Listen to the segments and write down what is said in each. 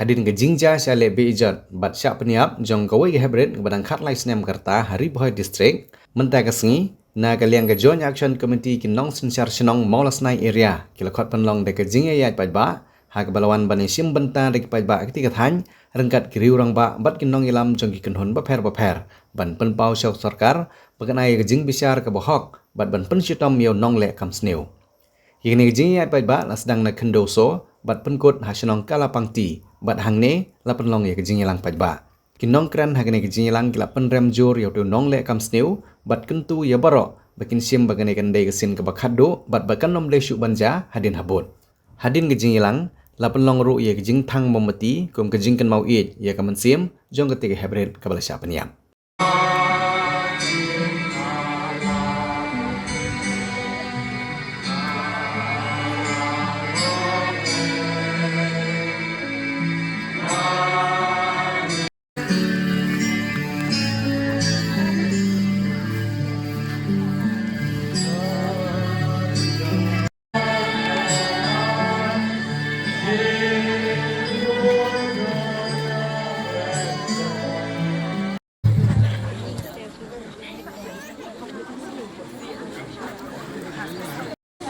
Hadin ke jingja syale beijat bat syak peniap jong kawai ke hebret badang khat lai snem karta hari boy district mentai ke sengi na ke liang ke joint action committee ki nong sinsar senong maulasnai area kilakot penlong de ke jingya yat pat ba ha ke balawan bani sim benta de ke pat ba akti kathan rengkat ki riurang ba bat ki nong ilam jong ki kenhon ba pher ban pen pau syok sarkar baganai ke jing bisar ke bohok bat ban pen sitom yo nong le kam sneu Yini jing yat pat ba la sedang na kendoso bat penkut hasenong kala pangti bat hangne la penlong ye kejing lang pat ba kinong kran hagne kejing lang kila penrem jor yo tu nong le kam sneu bat kentu ya baro bakin sim bagane kan dei kesin ke bakhado bat bakan nom le syu banja hadin habot hadin kejing lang la penlong ru ye kejing thang momati kum kejing kan mau it ye kamen sim jong ketika hebret kabala sya peniam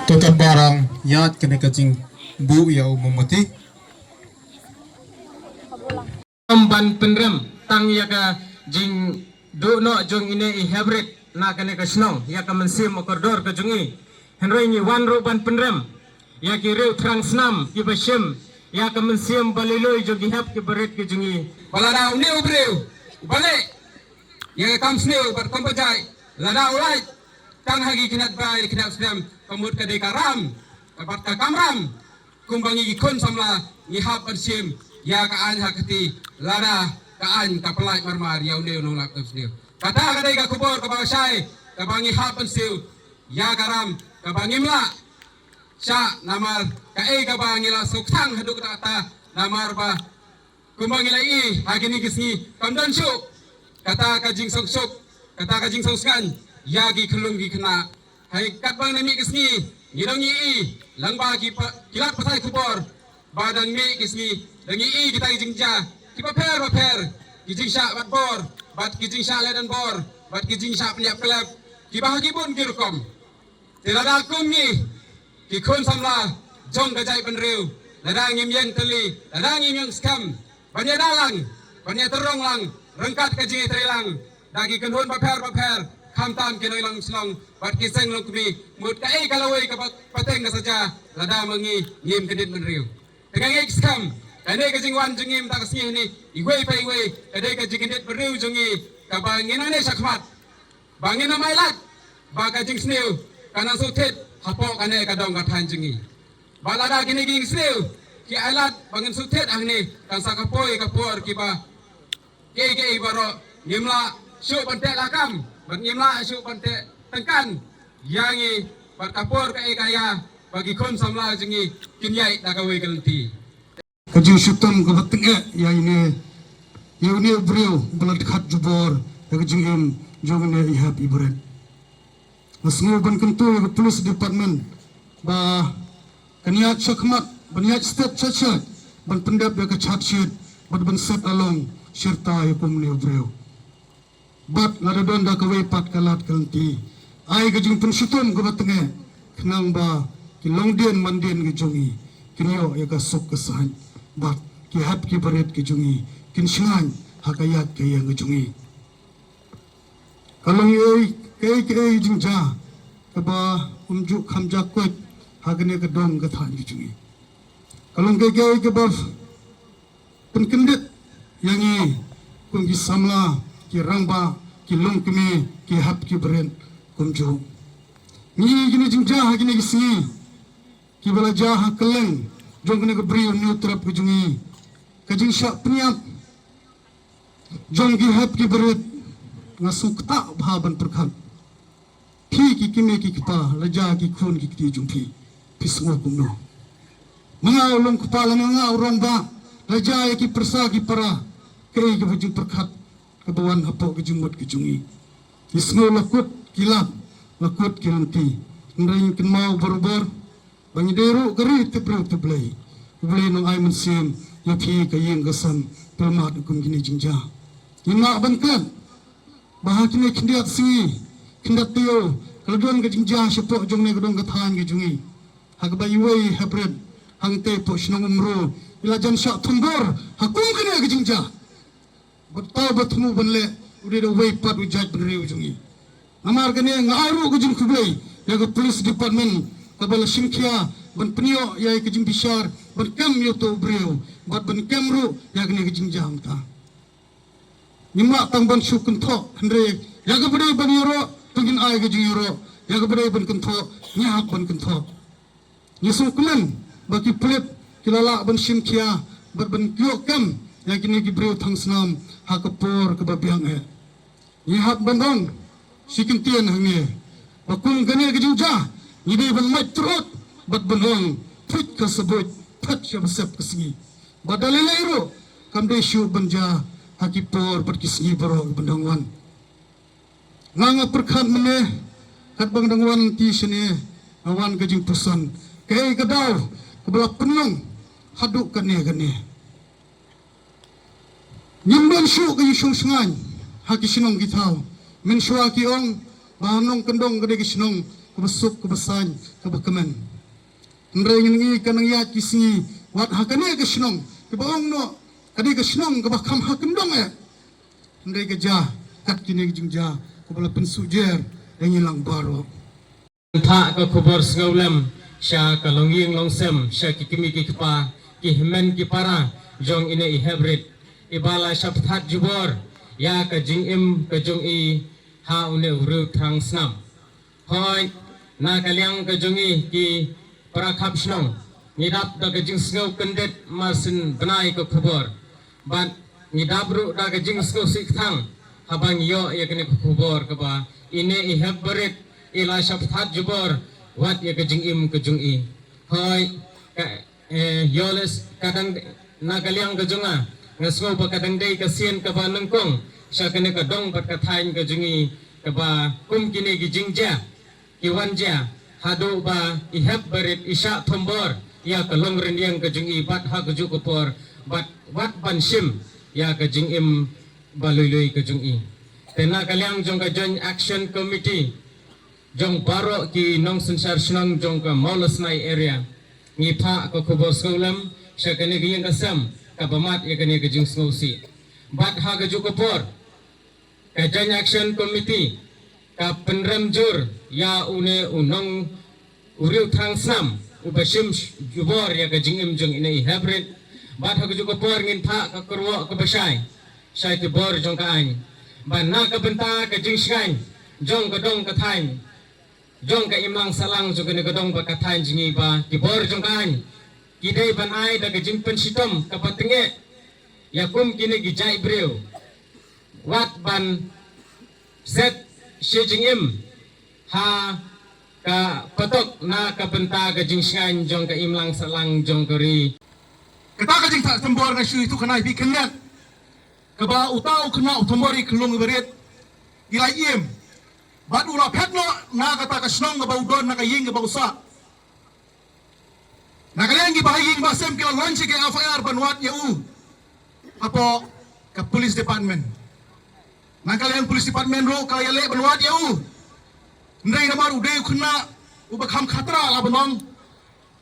Total barang yat kena kacing bu ya umumati. Amban penrem tang ya ka jing do no jong ine I hebret na kena kasnong ya ka mensim okordor ka jungi. Henroi ni wan ro ban penrem ya ki reu trang snam ki basim ya ka mensim baliloi jong hab ki beret ka jungi. Balada une ubreu bale ya kam sneu bar kompajai lada ulai tang hagi kinat bai kinat snam kamut kadai karam kapat ka kamram kumbangi ikon samla ngihap bersim ya kaan hakati lada kaan kapelai marmar ya une unong lak sniu kata kadai ka kubor ka bangsai ka bangi hap bersim ya karam ka bangi mla sya namar ka ka bangi la suksang haduk kata namar ba kumbangi lai hagini kisni kamdan syuk kata kajing soksok kata kajing sokskan ya gi kelung gi kena hai kat bang nemi kisni ngirang i langba ki kilat pasai kubor badang mi kisni dangi I kita jingja ki paper ki jingsha bat bor bat ki jingsha ledan bor bat ki jingsha peniap kelab ki bahagi bun ki rukom tilada kum ni ki khon samla jong gajai penriu ladang ngim yen teli ladang ngim yang skam banya dalang banya terong lang rengkat ka jingi trilang dagi kenhon paper kamtam kenoi lang slong bat kiseng long kumi mut ka kalawai ka pateng ka saja lada mangi ngim kedit menriu tegang skam kane ka jingwan jingim tak sing ni iwei pa iwei kade ka jingit menriu jungi ka bangin ane sakmat bangin na mailat ba ka jing sneu kana sutet hapo kane ka dong ka than jungi balada kini ging sneu ki alat bangin sutet ahni kan sakapoi ka por ki ba ke baro ngimla syuk bantek lakam ban ngimla syuk bantek tengkan yangi bat kapor ka kaya bagi kon samla jengi kinyai dagawe kalenti kaju syutan ka batenge ya ini brio balad khat jubor ya kajungim jongene ihap ibret masngo ban kentu ya police department ba kaniat sakmat baniat state church ban pendap ya ka chatshit ban set along serta ya pumne brio bat ladon da kawai pat kalat kalti ai gajing pensutum ko batenge kenang ba ki longdian mandien ki jungi kinyo ya ka sok kesahan bat ki hap ki baret ki jungi kin shan hakayat ke yang ki jungi kalong ei ke jingja ka ba umju khamja kwet hagne ka dong ka than ki jungi kalong ke ba penkendit yangi kung ki samla ki rangba ki long kemi ki hap ki beren kumju ni gini jingja gini gisi ki bala jah keleng jong kena beri new trap ki jungi kajing syak peniap jong ki hap ki beret ngasuk tak bahaban perkhat pi ki kime ki kita laja ki khun ki ti jumpi pismo kumno mangau long kepala mangau rongba laja ki persa ki para kei ki bujung perkhat kebawan hapok kejumut kejungi isno lakut kilap lakut kilanti nrain kenmau berubur bangi deru geri tebreu teblai Beli nang ay mensim yapi kayeng gasan pelmat hukum gini jingja ina bankan bahakine kindiat singi kindat teo keladon ke jingja sepok jong ne gedong kathan ke jungi hagba iwei habred hangte po shnong umro ila jan sha thumbor hakum kene ke jingja betul betemu benle udah do wei pat ujat benriu jungi amar kene ngaru ke jing kubai ya ke police department kabala simkia ban penio ya ke jing bishar ban kam yo to breu bat ban kamru ya kene ke jing jam ta nyima tang ban syukun tho andre ya ke bade ban yoro tungin ai ke jing yoro ya ke bade ban kentho nyak ban kentho yesu kumen baki plet kilala ban simkia bat ban kyo kam ya kene ke breu thang snam ha kapor ke babiang e ni hak bandong sikin tian hange bakung kene ke jing ja ni de ban mai trot bat benong put ke sebut put syabsep kesingi badalelairo kamde syu banja hakipor perkisngi baro bendongwan nganga perkhat mene kat bang dongwan ti sene awan ke jing pusan kai kedaw kebala penong haduk kane nyimban syu ke yusung sungan haki sinong gitaw men syua ki ong bahanong kendong gede ke sinong kebesuk kebesan kebekemen ndre ngi kanang ya kisngi wat hakane ke sinong ke baong no kadi ke sinong ke bakam hakendong e ndre ke ja kat kini jingja ke bala pensujer yang hilang baro tha ka khobor sngaulam sha ka longying longsem sha ki kimi ki pa ki himen ki para jong ine I hybrid ibala shapthat jubor ya ka jing im ka jong I ha une uru thang snam hoi na kalyang ka jong I ki para khap snong ngidap da ka jing sngau kendet masin benai ka khobor ban ngidabru da ka jing sngau sik thang habang yo ya kene khobor ka ba ine I hybrid ila shapthat jubor wat ya ka jing im ka jong I hoi ka yoles kadang na kalyang ka jonga ngasngo pa kadang day ka sien ka ba nangkong sya kene ka dong pat ka thain ka jong I ka ba kum kine gi jingja kiwanja hado ba I hybrid isha thombor ya ka longren yang ka jing I bat ha ka ju ko por bat wat ban sim ya ka jing im balului ka jing I tena kalyang jong ka joint action committee jong baro ki nong sensar snang jong ka Maulasnai area ngi pha ka khobor skolam sya kene gi yang ka sam ka bamat ya kene ka jing sngosi bat ha ka ju ko por ka joint action committee ka penrem jur ya une unong uriu thang sam ubasim jubor ya ka jingim jong ine I hybrid bat ha ko por ngin pha ka korwo ka basai sai ki bor jong ka an ban na ka benta ka jing skai jong ka dong ka thain jong ka imlang salang jong ka dong ba ka thain jingi ba ki bor jong ka an ki dei ban ai da ka jing pensitom ka patenge ya kum kine gi jai breu wat ban set shijingim ha ka patok na ka benta ka jingshan jong ka imlang salang jong kari kata ka jing ta tambor na syu itu kana bi kenyan ka ba utau kana utombori kelung berit ila iem badu la petno na kata ka snong ka ba udon na ka ying ka ba usa na kalengi ba ying ba sem ka lunch ka FIR banwat ya u apo ka police department na kalian police department ro kaya le banwat ya u ndai na maru dei khuna ubakam khatra la banong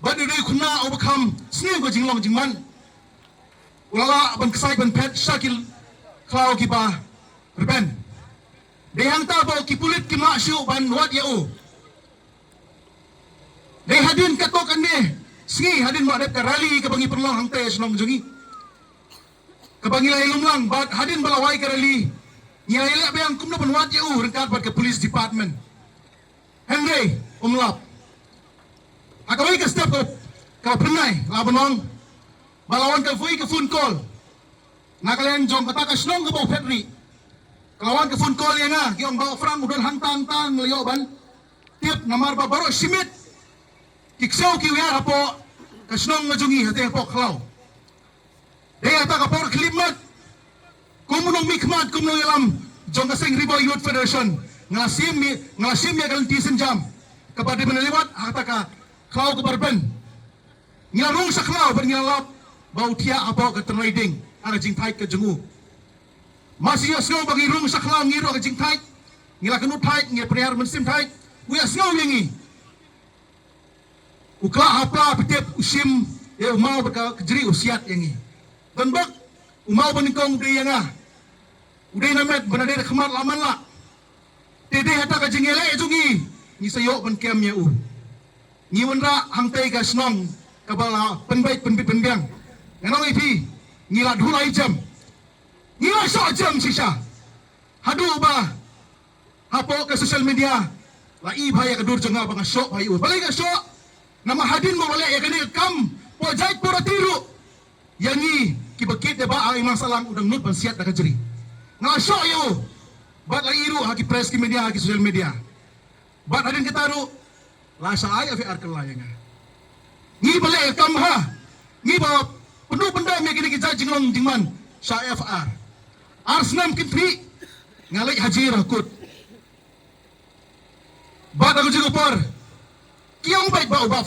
badu dei khuna ubakam sne go jinglong jingman ulala ban ksai ban pet shakil klau ki ba reben dei hang ta bo ki pulit ki ma shu ban wat ya u dei hadin katok ane sngi hadin ma dep rally ka bangi perlong hang te snong jungi ka bangi lai lumlang bat hadin balawai ka rally nya ile bayang kumna ban wat ya u rengkat bat ke police department Henry umlap akawai ka step up ka pernai labanong balawan ka fui ka phone call na kalian jong kata ka snong ka bau petri kalawan ka phone call ya nga giong bau frang udon hantang tang liyo ban tip namar ba baro simit kiksaw ki wer apo ka snong nga jungi hate po klaw de ata ka por klimat kumunong mikmat kumunong yalam jong ka sing ribo youth federation ngasim ya kalang tisen jam kapag di manaliwat hata ka klaw ka barben ngilarong sa klaw ban ngilalap bau tia apa ke trading aga jing thai ke jungu masih asno bagi rung saklang ngiro ke jing thai ngila kenu thai ngir priar mensim thai wi asno yengi ukla hapla petep usim ya umau baka kejeri usiat yengi dan bak umau benikong de yanga udai namet benade khmat laman la tede hata ka jingele jungi ni sayo ban kem ya ni wandra hangtai ka snong kabala penbait penbiang nganong ipi ngila dhulai jam ngila so jam sisa hadu ba hapo ke social media la i bhaya ka dur janga bang so bhai balai ka so nama hadin mo balai ya kani kam po jait pura tiru yangi kibakit de ba ay masalang udang nut ban siat ka jeri ngala so yo bat la iru haki press ki media haki social media bat hadin kitaru la sa ay afi arkal la yanga ni balai kam ha ni ba penuh benda me kini kita jinglong jingman sa FR Arsnam kitri ngalai haji rakut bat aku juga por kiang baik ba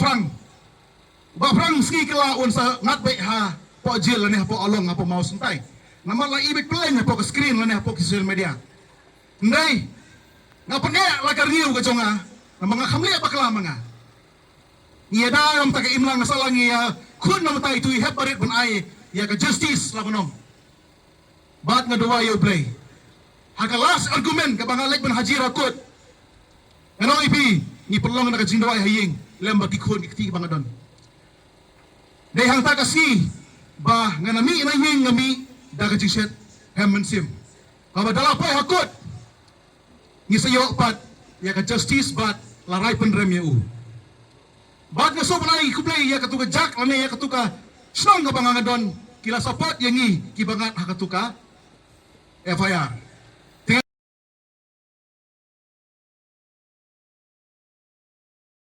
frang ski kela un sa ngat baik ha po jil ne po along apa mau sentai nama la ibik play po ke screen ne po ke social media ndai ngapane la karniu ke jonga nama ngakamli apa kelama nga ia dalam tak imlang salang ia kun nama tai tu heb barit ban ai ya ke justice la bonong bat ngadua yo play haka last argument ka bangalek ban haji rakut ano ipi ni perlong na ka jindawai haying lembak ikun ikti bangadon dai hang ta kasi ba nganami na hing ngami da ka jingset hemensim ka badala pa hakut ni sayo pat ya ka justice bat larai penrem ya bat nga so panay kuplay ya katuka jack ane ya katuka snong ka bangangadon kila support yangi kibangat hakatuka FIR